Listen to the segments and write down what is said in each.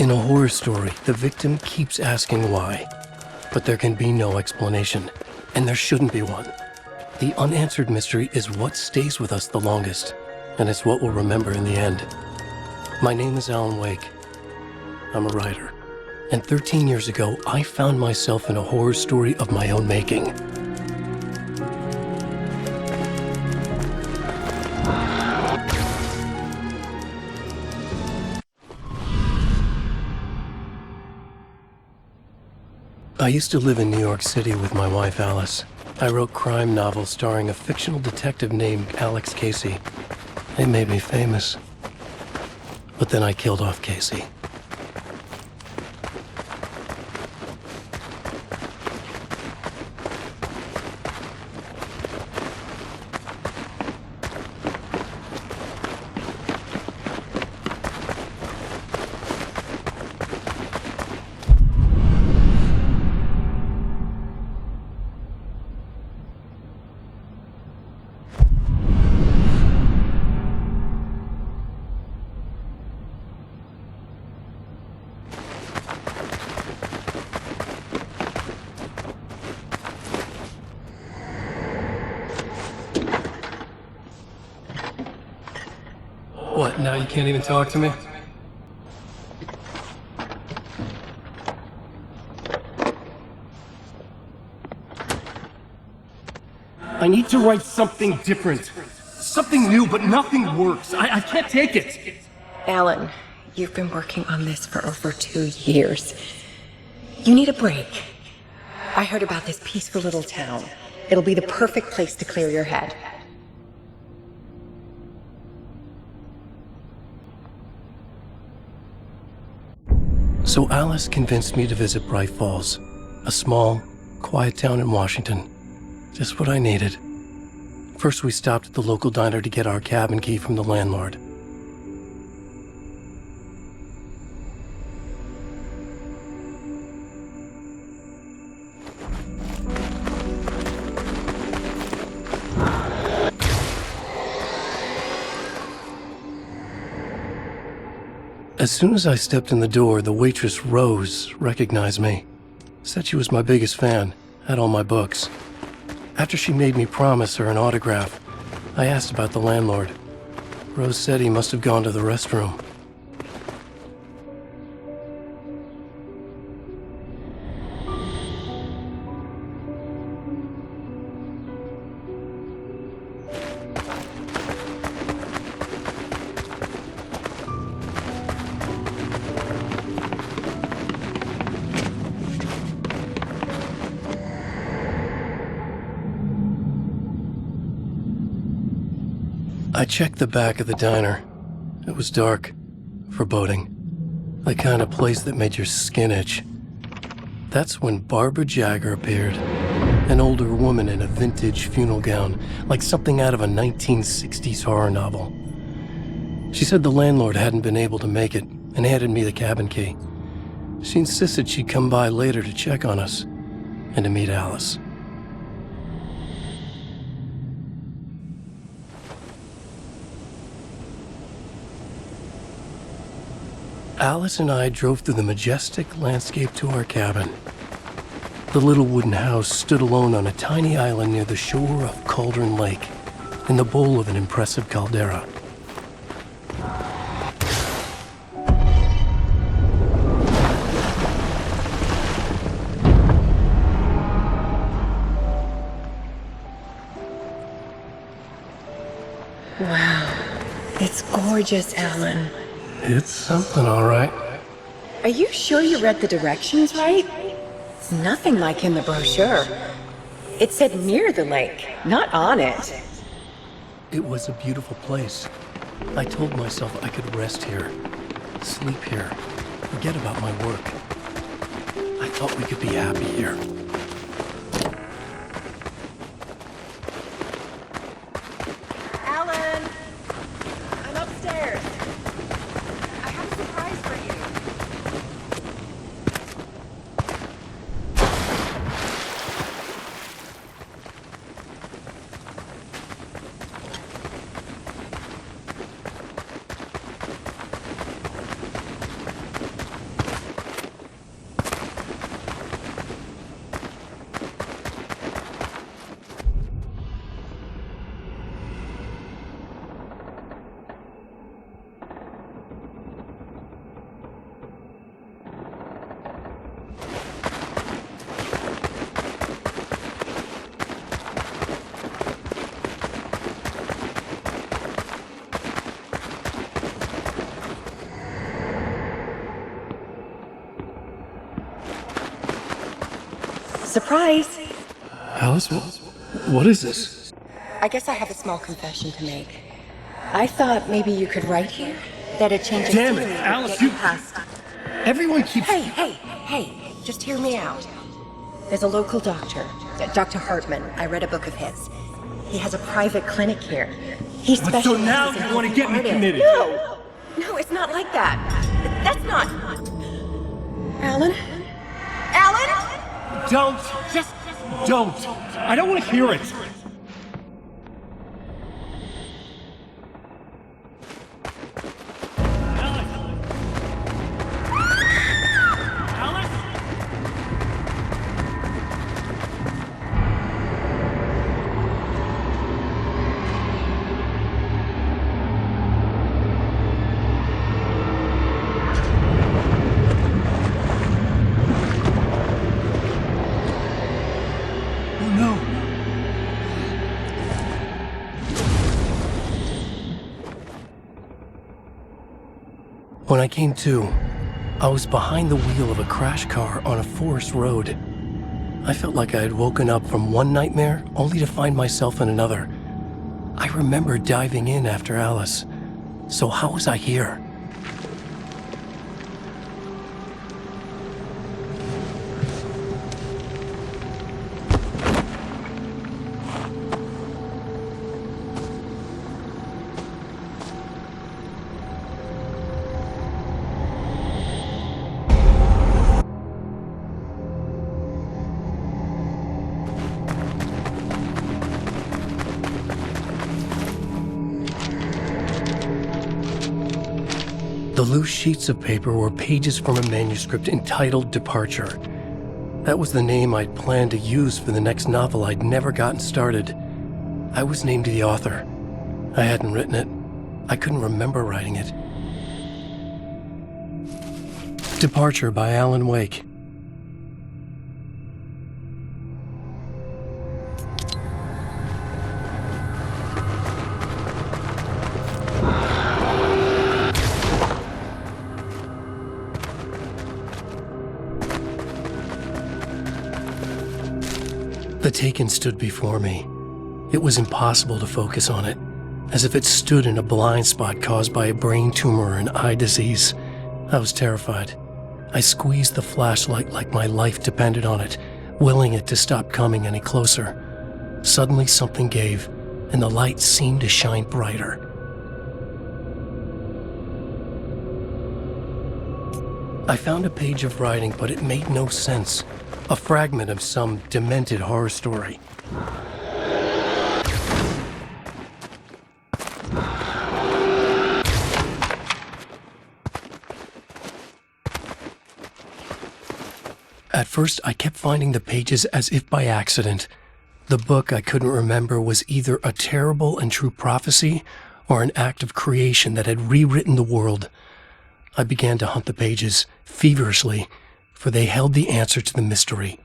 In a horror story, the victim keeps asking why, but there can be no explanation, and there shouldn't be one. The unanswered mystery is what stays with us the longest, and it's what we'll remember in the end. My name is Alan Wake. I'm a writer, and 13 years ago, I found myself in a horror story of my own making. I used to live in New York City with my wife, Alice. I wrote crime novels starring a fictional detective named Alex Casey. They made me famous. But then I killed off Casey. What, now you can't even talk to me? I need to write something different. Something new, but nothing works. I can't take it. Alan, you've been working on this for over 2 years. You need a break. I heard about this peaceful little town. It'll be the perfect place to clear your head. So Alice convinced me to visit Bright Falls, a small, quiet town in Washington. Just what I needed. First, we stopped at the local diner to get our cabin key from the landlord. As soon as I stepped in the door, the waitress, Rose, recognized me. Said she was my biggest fan, had all my books. After she made me promise her an autograph, I asked about the landlord. Rose said he must have gone to the restroom. I checked the back of the diner. It was dark, foreboding, the kind of place that made your skin itch. That's when Barbara Jagger appeared, an older woman in a vintage funeral gown, like something out of a 1960s horror novel. She said the landlord hadn't been able to make it and handed me the cabin key. She insisted she'd come by later to check on us and to meet Alice. Alice and I drove through the majestic landscape to our cabin. The little wooden house stood alone on a tiny island near the shore of Cauldron Lake, in the bowl of an impressive caldera. Wow, it's gorgeous, Alan. It's something, all right. Are you sure you read the directions right? It's nothing like in the brochure. It said near the lake, not on it. It was a beautiful place. I told myself I could rest here, sleep here, forget about my work. I thought we could be happy here. Alan! I'm upstairs. I have a surprise for you. Surprise! Alice, what is this? I guess I have a small confession to make. I thought maybe you could write here that a change of Damn it, scenery would Alice, get you you- past. Everyone keeps... Hey, just hear me out. There's a local doctor, Dr. Hartman. I read a book of his. He has a private clinic here. He But so now specializes in you want to helping get me artists. committed? No, it's not like that. That's not... Alan? Alan? Don't! Just don't! I don't want to hear it! Oh no! When I came to, I was behind the wheel of a crash car on a forest road. I felt like I had woken up from one nightmare only to find myself in another. I remember diving in after Alice. So how was I here? The loose sheets of paper were pages from a manuscript entitled Departure. That was the name I'd planned to use for the next novel I'd never gotten started. I was named the author. I hadn't written it. I couldn't remember writing it. Departure by Alan Wake. The Taken stood before me. It was impossible to focus on it, as if it stood in a blind spot caused by a brain tumor and eye disease. I was terrified. I squeezed the flashlight like my life depended on it, willing it to stop coming any closer. Suddenly something gave, and the light seemed to shine brighter. I found a page of writing, but it made no sense. A fragment of some demented horror story. At first, I kept finding the pages as if by accident. The book I couldn't remember was either a terrible and true prophecy or an act of creation that had rewritten the world. I began to hunt the pages feverishly, for they held the answer to the mystery.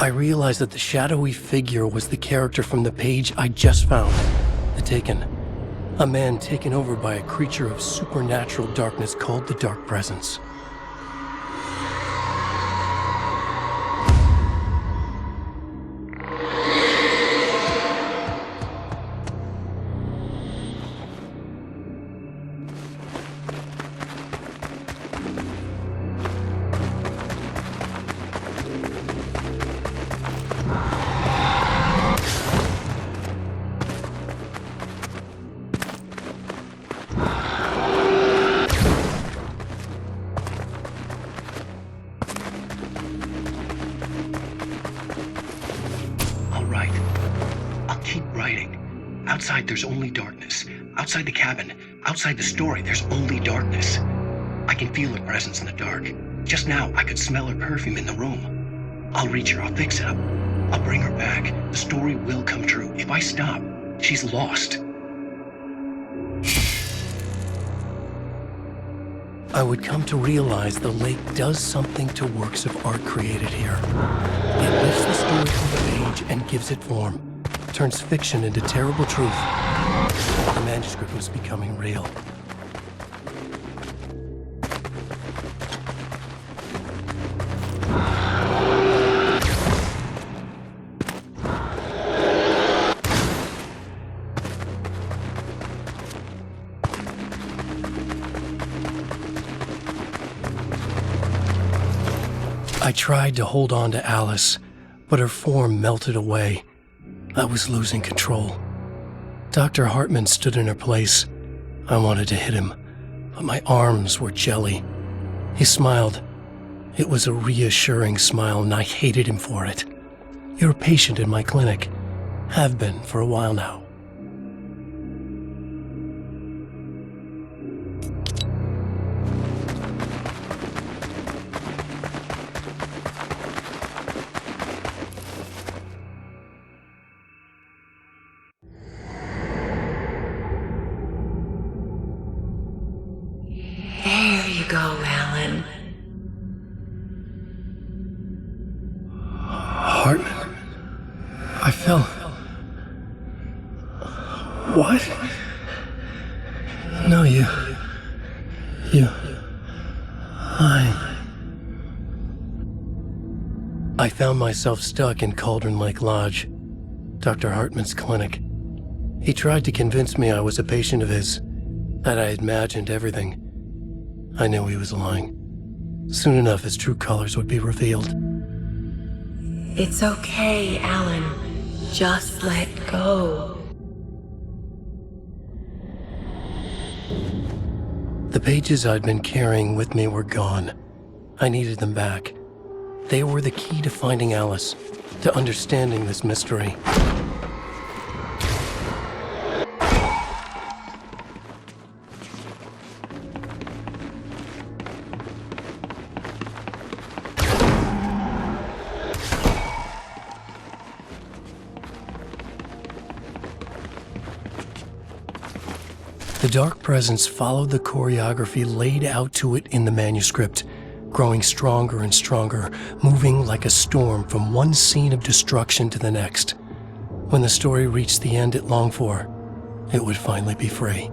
I realized that the shadowy figure was the character from the page I just found, The Taken. A man taken over by a creature of supernatural darkness called the Dark Presence. writing. Outside, there's only darkness. Outside the cabin, outside the story, there's only darkness. I can feel her presence in the dark. Just now, I could smell her perfume in the room. I'll reach her, I'll fix it up. I'll bring her back. The story will come true. If I stop, she's lost. I would come to realize the lake does something to works of art created here. It lifts the story from the page and gives it form, turns fiction into terrible truth. The manuscript was becoming real. I tried to hold on to Alice, but her form melted away. I was losing control. Dr. Hartman stood in her place. I wanted to hit him, but my arms were jelly. He smiled. It was a reassuring smile, and I hated him for it. You're a patient in my clinic. Have been for a while now. There you go, Alan. Hartman? I fell. What? No, you. I found myself stuck in Cauldron Lake Lodge, Dr. Hartman's clinic. He tried to convince me I was a patient of his, that I had imagined everything. I knew he was lying. Soon enough, his true colors would be revealed. It's okay, Alan. Just let go. The pages I'd been carrying with me were gone. I needed them back. They were the key to finding Alice, to understanding this mystery. The dark presence followed the choreography laid out to it in the manuscript, growing stronger and stronger, moving like a storm from one scene of destruction to the next. When the story reached the end it longed for, it would finally be free.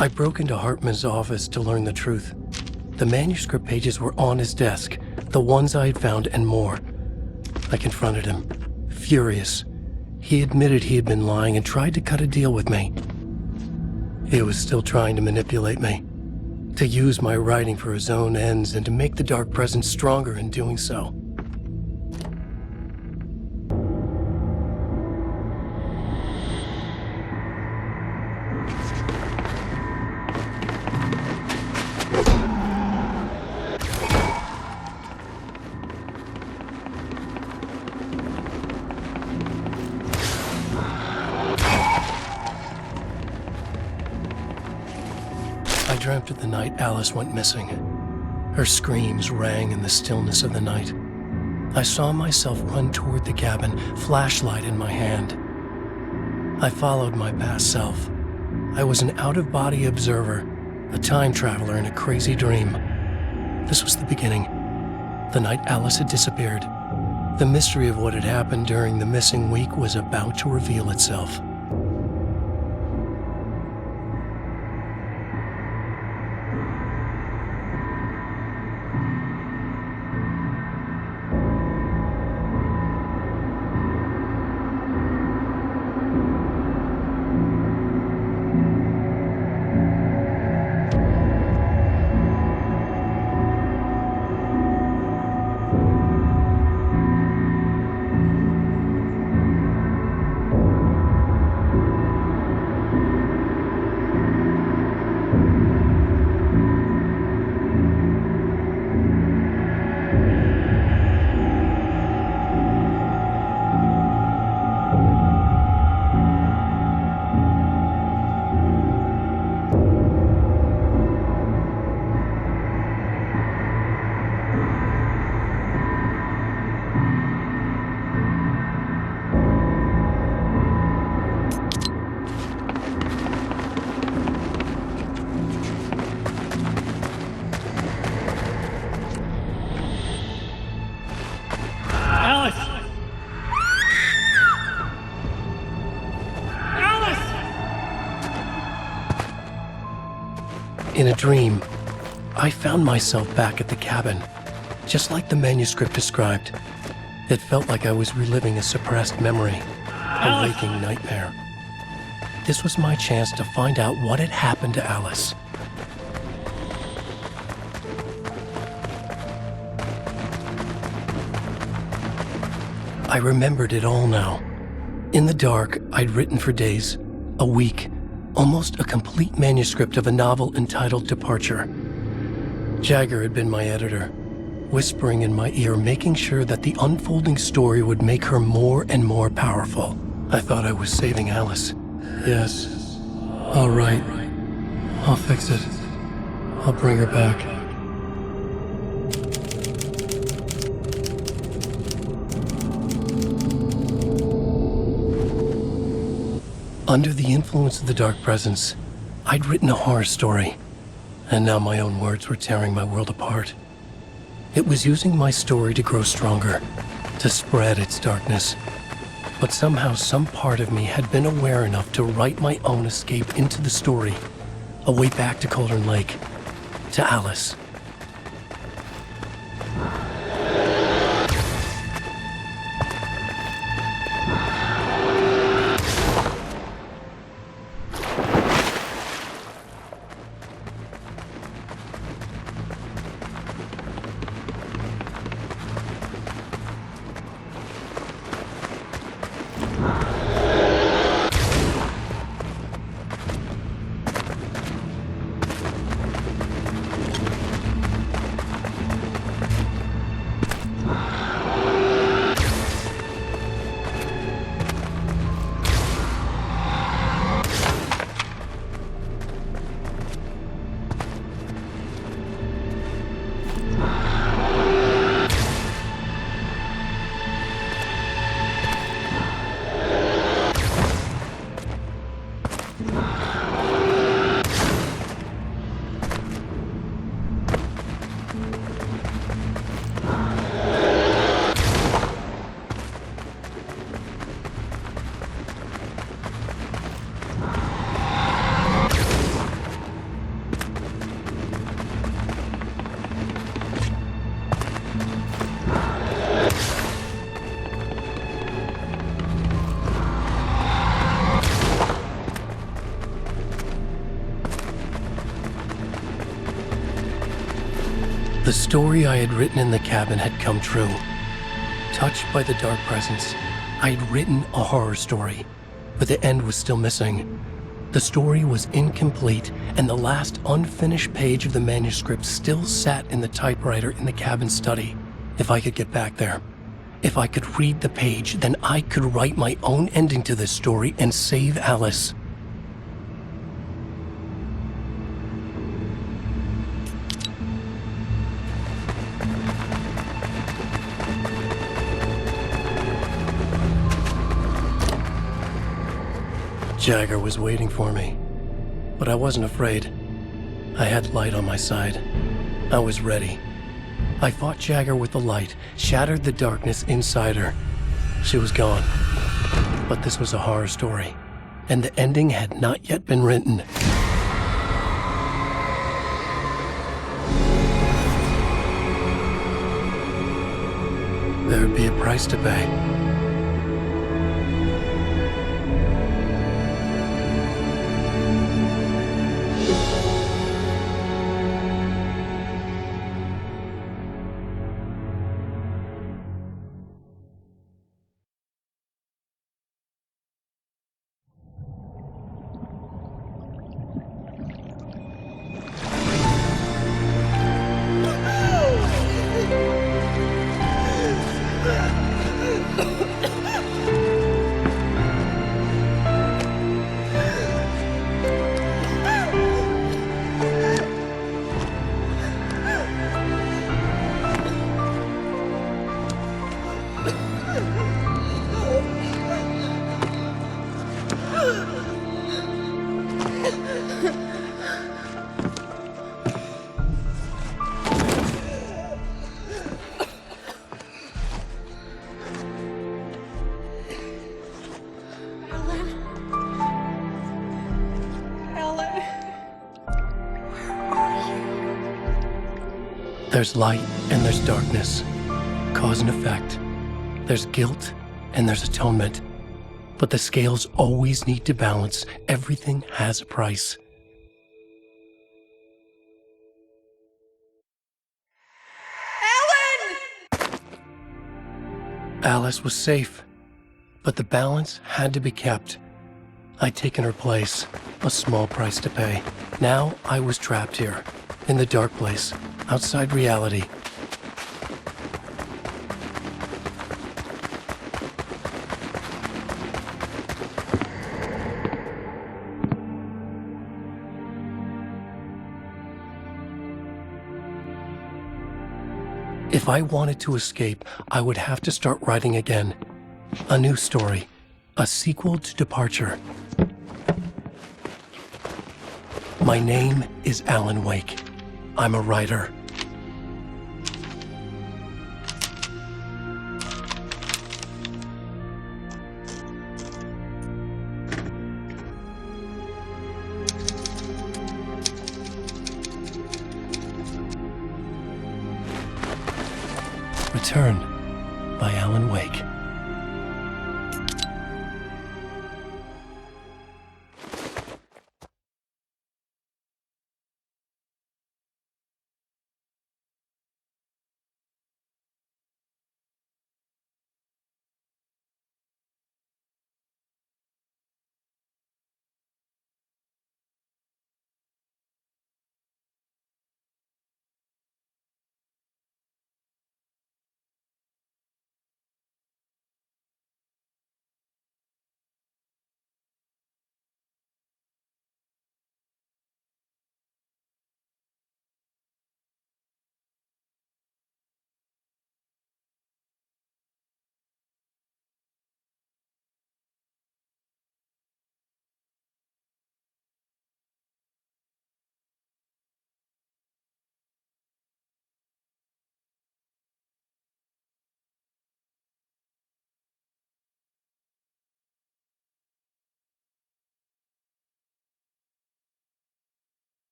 I broke into Hartman's office to learn the truth. The manuscript pages were on his desk, the ones I had found and more. I confronted him, furious. He admitted he had been lying and tried to cut a deal with me. He was still trying to manipulate me, to use my writing for his own ends and to make the dark presence stronger in doing so. I dreamt of the night Alice went missing. Her screams rang in the stillness of the night. I saw myself run toward the cabin, flashlight in my hand. I followed my past self. I was an out-of-body observer, a time traveler in a crazy dream. This was the beginning. The night Alice had disappeared. The mystery of what had happened during the missing week was about to reveal itself. In a dream, I found myself back at the cabin, just like the manuscript described. It felt like I was reliving a suppressed memory, a waking nightmare. This was my chance to find out what had happened to Alice. I remembered it all now. In the dark, I'd written for days, a week, almost a complete manuscript of a novel entitled Departure. Jagger had been my editor, whispering in my ear, making sure that the unfolding story would make her more and more powerful. I thought I was saving Alice. Yes. All right. I'll fix it. I'll bring her back. Under the influence of the dark presence, I'd written a horror story, and now my own words were tearing my world apart. It was using my story to grow stronger, to spread its darkness. But somehow some part of me had been aware enough to write my own escape into the story, a way back to Cauldron Lake, to Alice. The story I had written in the cabin had come true. Touched by the dark presence, I had written a horror story, but the end was still missing. The story was incomplete, and the last unfinished page of the manuscript still sat in the typewriter in the cabin study. If I could get back there, if I could read the page, then I could write my own ending to this story and save Alice. Jagger was waiting for me, but I wasn't afraid. I had light on my side. I was ready, I fought Jagger with the light, shattered the darkness inside her. She was gone. But this was a horror story, and the ending had not yet been written. There would be a price to pay. There's light and there's darkness, cause and effect. There's guilt and there's atonement. But the scales always need to balance. Everything has a price. Ellen! Alice was safe, but the balance had to be kept. I'd taken her place, a small price to pay. Now I was trapped here, in the dark place, outside reality. If I wanted to escape, I would have to start writing again. A new story, a sequel to Departure. My name is Alan Wake. I'm a writer. Return by Alan Wake.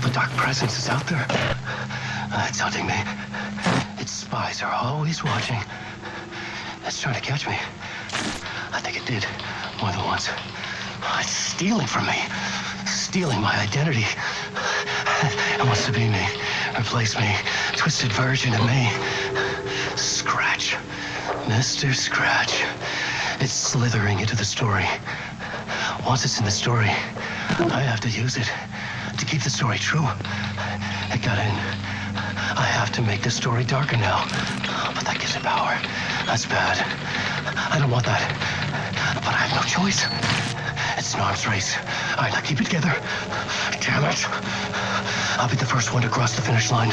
The dark presence is out there. It's hunting me. Its spies are always watching. It's trying to catch me. I think it did more than once. It's stealing from me. Stealing my identity. It wants to be me. Replace me. Twisted version of me. Scratch. Mr. Scratch. It's slithering into the story. Once it's in the story, I have to use it to keep the story true. It got in. I have to make the story darker now. But that gives it power. That's bad. I don't want that. But I have no choice. It's an arms race. All right, now keep it together. Damn it. I'll be the first one to cross the finish line.